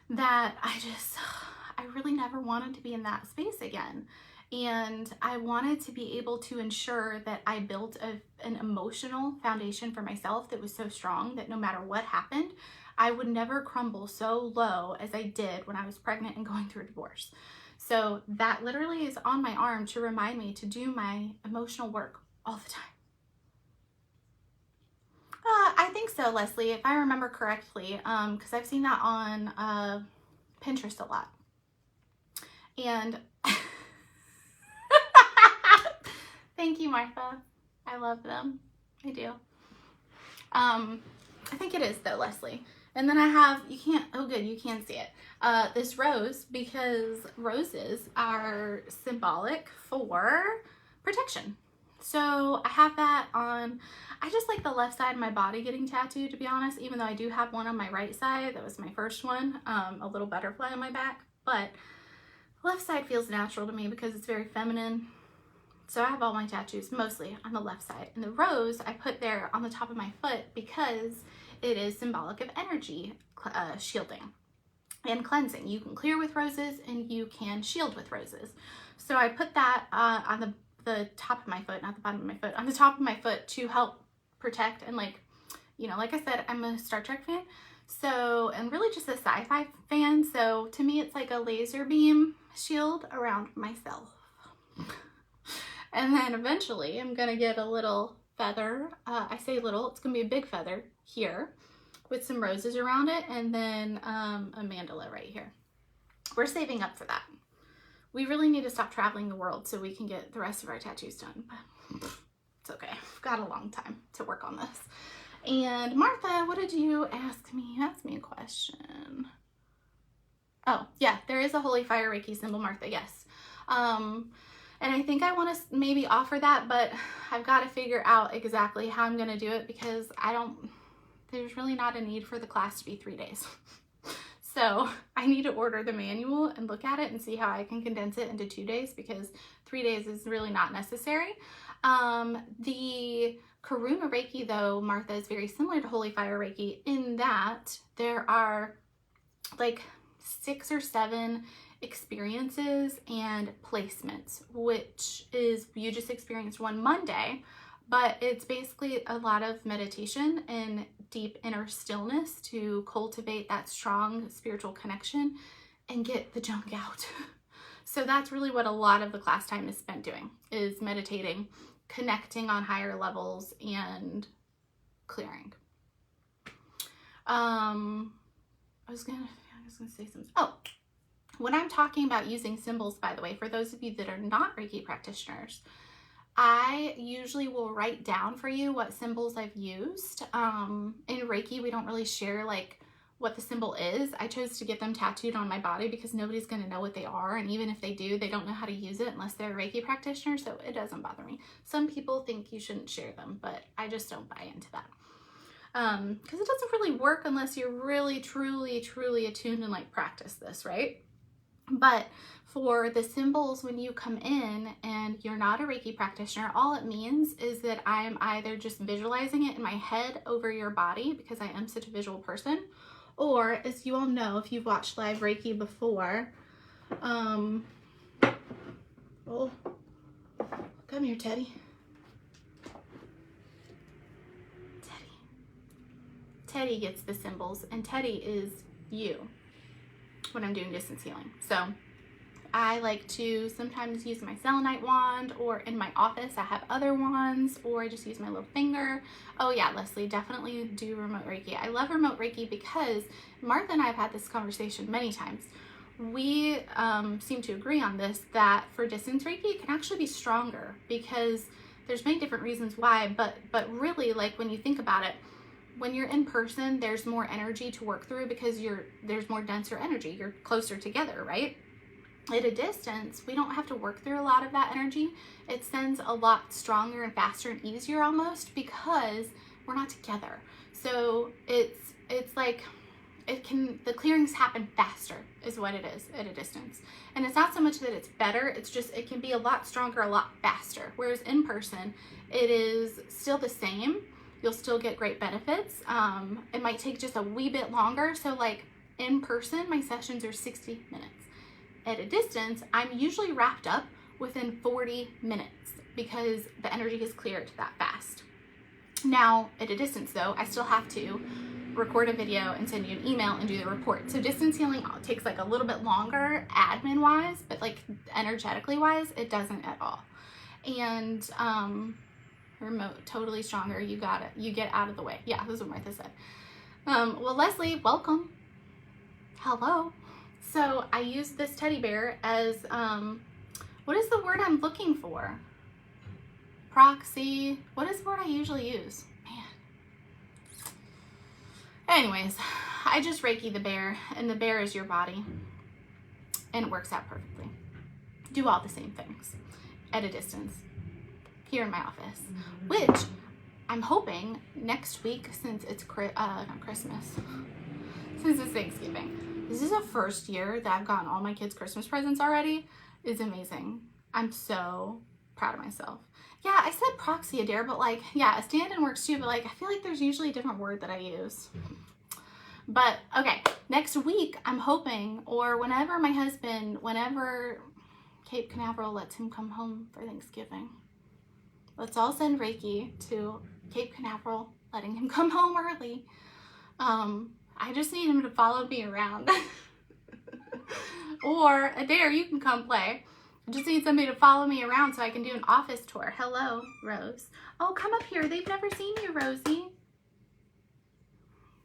that I really never wanted to be in that space again. And I wanted to be able to ensure that I built an emotional foundation for myself that was so strong that no matter what happened, I would never crumble so low as I did when I was pregnant and going through a divorce. So that literally is on my arm to remind me to do my emotional work all the time. I think so, Leslie, if I remember correctly, because I've seen that on Pinterest a lot. And thank you, Martha. I love them. I do. I think it is though, Leslie. And then I have, you can't, oh good, you can see it. This rose, because roses are symbolic for protection. So I have that on, I just like the left side of my body getting tattooed, to be honest, even though I do have one on my right side. That was my first one, a little butterfly on my back. But left side feels natural to me because it's very feminine. So I have all my tattoos mostly on the left side. And the rose I put there on the top of my foot because it is symbolic of energy shielding and cleansing. You can clear with roses and you can shield with roses. So I put that on the top of my foot, not the bottom of my foot, on the top of my foot to help protect. And like, you know, like I said, I'm a Star Trek fan. So, and really just a sci-fi fan. So to me, it's like a laser beam shield around myself. And then eventually I'm gonna get a little feather. I say little, it's gonna be a big feather here with some roses around it, and then a mandala right here. We're saving up for that. We really need to stop traveling the world so we can get the rest of our tattoos done, but it's okay. I've got a long time to work on this. And Martha, what did you ask me? You asked me a question. Oh, yeah, there is a Holy Fire Reiki symbol, Martha, yes. And I think I want to maybe offer that, but I've got to figure out exactly how I'm going to do it because there's really not a need for the class to be 3 days. So I need to order the manual and look at it and see how I can condense it into 2 days because 3 days is really not necessary. The Karuna Reiki, though, Martha, is very similar to Holy Fire Reiki in that there are like 6 or 7 experiences and placements, which is you just experienced one Monday, but it's basically a lot of meditation and deep inner stillness to cultivate that strong spiritual connection and get the junk out. So that's really what a lot of the class time is spent doing, is meditating, connecting on higher levels, and clearing. I was gonna say something. Oh, when I'm talking about using symbols, by the way, for those of you that are not Reiki practitioners, I usually will write down for you what symbols I've used. In Reiki, we don't really share like what the symbol is. I chose to get them tattooed on my body because nobody's going to know what they are. And even if they do, they don't know how to use it unless they're a Reiki practitioner. So it doesn't bother me. Some people think you shouldn't share them, but I just don't buy into that. Because it doesn't really work unless you're really, truly, truly attuned and like practice this, right? But for the symbols, when you come in and you're not a Reiki practitioner, all it means is that I'm either just visualizing it in my head over your body because I am such a visual person, or as you all know, if you've watched live Reiki before, oh, come here, Teddy. Teddy gets the symbols, and Teddy is you when I'm doing distance healing. So I like to sometimes use my selenite wand, or in my office I have other wands, or I just use my little finger. Oh yeah, Leslie, definitely do remote Reiki. I love remote Reiki because Martha and I have had this conversation many times. We seem to agree on this, that for distance Reiki it can actually be stronger, because there's many different reasons why, but really, like, when you think about it, when you're in person, there's more energy to work through because there's more denser energy. You're closer together, right? At a distance, we don't have to work through a lot of that energy. It sends a lot stronger and faster and easier almost, because we're not together. So it's like the clearings happen faster is what it is at a distance. And it's not so much that it's better, it's just it can be a lot stronger, a lot faster. Whereas in person, it is still the same. You'll still get great benefits. It might take just a wee bit longer. So like in person, my sessions are 60 minutes. At a distance, I'm usually wrapped up within 40 minutes because the energy is cleared that fast. Now, at a distance though, I still have to record a video and send you an email and do the report. So distance healing takes like a little bit longer admin wise, but like energetically wise, it doesn't at all. And remote, totally stronger. You got it. You get out of the way. Yeah, this is what Martha said. Well, Leslie, welcome. Hello. So I use this teddy bear as, what is the word I'm looking for? Proxy. What is the word I usually use? Man. Anyways, I just Reiki the bear, and the bear is your body, and it works out perfectly. Do all the same things at a distance here in my office, which I'm hoping next week, since it's not Christmas, since it's Thanksgiving. This is the first year that I've gotten all my kids Christmas presents already. It's amazing. I'm so proud of myself. Yeah, I said proxy, Adair, but like, yeah, a stand-in works too, but like, I feel like there's usually a different word that I use. But okay, next week, I'm hoping, or whenever Cape Canaveral lets him come home for Thanksgiving, let's all send Reiki to Cape Canaveral, letting him come home early. I just need him to follow me around. Or Adair, you can come play. I just need somebody to follow me around so I can do an office tour. Hello, Rose. Oh, come up here. They've never seen you, Rosie.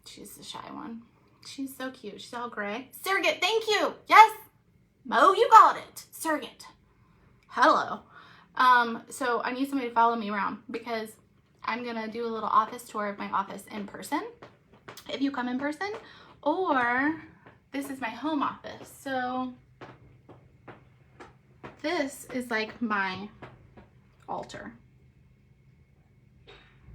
She's the shy one. She's so cute. She's all gray. Surrogate, thank you. Yes. Mo, you got it. Surrogate. Hello. So I need somebody to follow me around because I'm going to do a little office tour of my office in person, if you come in person, or this is my home office. So this is like my altar.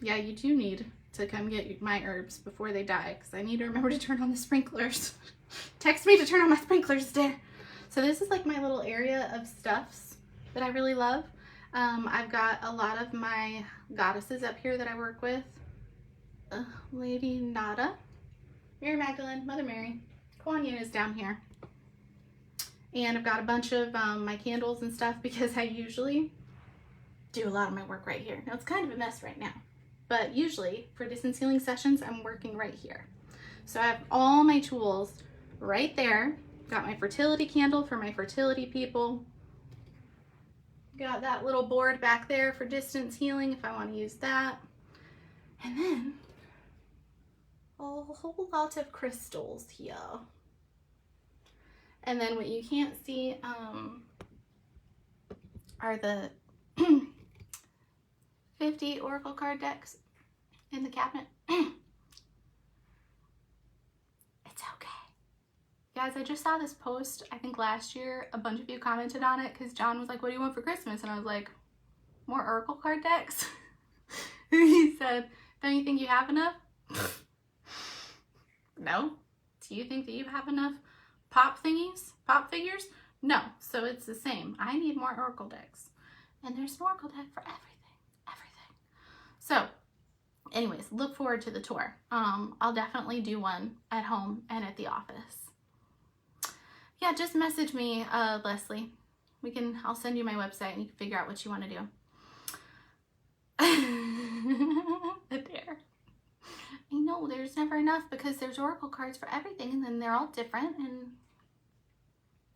Yeah, you do need to come get my herbs before they die, because I need to remember to turn on the sprinklers. Text me to turn on my sprinklers there. So this is like my little area of stuffs that I really love. I've got a lot of my goddesses up here that I work with. Lady Nada, Mary Magdalene, Mother Mary, Kuan Yin is down here. And I've got a bunch of my candles and stuff because I usually do a lot of my work right here. Now it's kind of a mess right now, but usually for distance healing sessions, I'm working right here. So I have all my tools right there. Got my fertility candle for my fertility people. Got that little board back there for distance healing if I want to use that. And then a whole lot of crystals here. And then what you can't see are the 50 oracle card decks in the cabinet. It's okay. Guys, I just saw this post, I think last year. A bunch of you commented on it because John was like, what do you want for Christmas? And I was like, more oracle card decks? He said, don't you think you have enough? No? Do you think that you have enough pop figures? No. So it's the same. I need more oracle decks. And there's an oracle deck for everything. So anyways, look forward to the tour. I'll definitely do one at home and at the office. Yeah, just message me, Leslie. I'll send you my website and you can figure out what you want to do. There. I know there's never enough because there's oracle cards for everything and then they're all different, and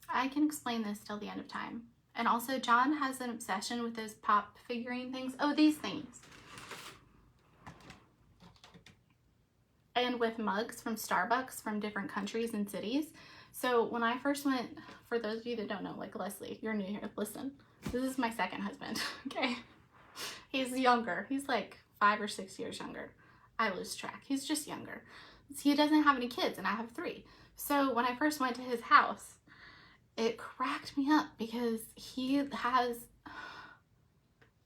I can explain this till the end of time. And also, John has an obsession with those pop figurine things. Oh, these things. And with mugs from Starbucks from different countries and cities. So when I first went, for those of you that don't know, like Leslie, you're new here, listen. This is my second husband, okay? He's younger. He's like 5 or 6 years younger. I lose track. He's just younger. He doesn't have any kids, and I have 3. So when I first went to his house, it cracked me up because he has,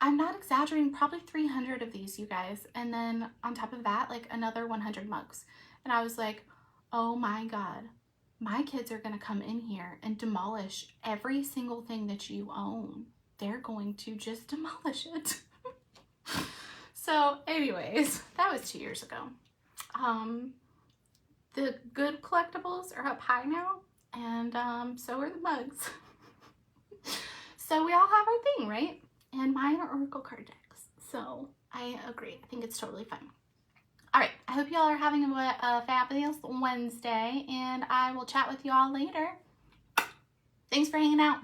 I'm not exaggerating, probably 300 of these, you guys. And then on top of that, like another 100 mugs. And I was like, oh my God, my kids are going to come in here and demolish every single thing that you own. They're going to just demolish it. So anyways, that was 2 years ago. The good collectibles are up high now, and so are the mugs. So we all have our thing, right? And mine are Oracle card decks. So I agree. I think it's totally fun. All right. I hope y'all are having a fabulous Wednesday, and I will chat with you all later. Thanks for hanging out.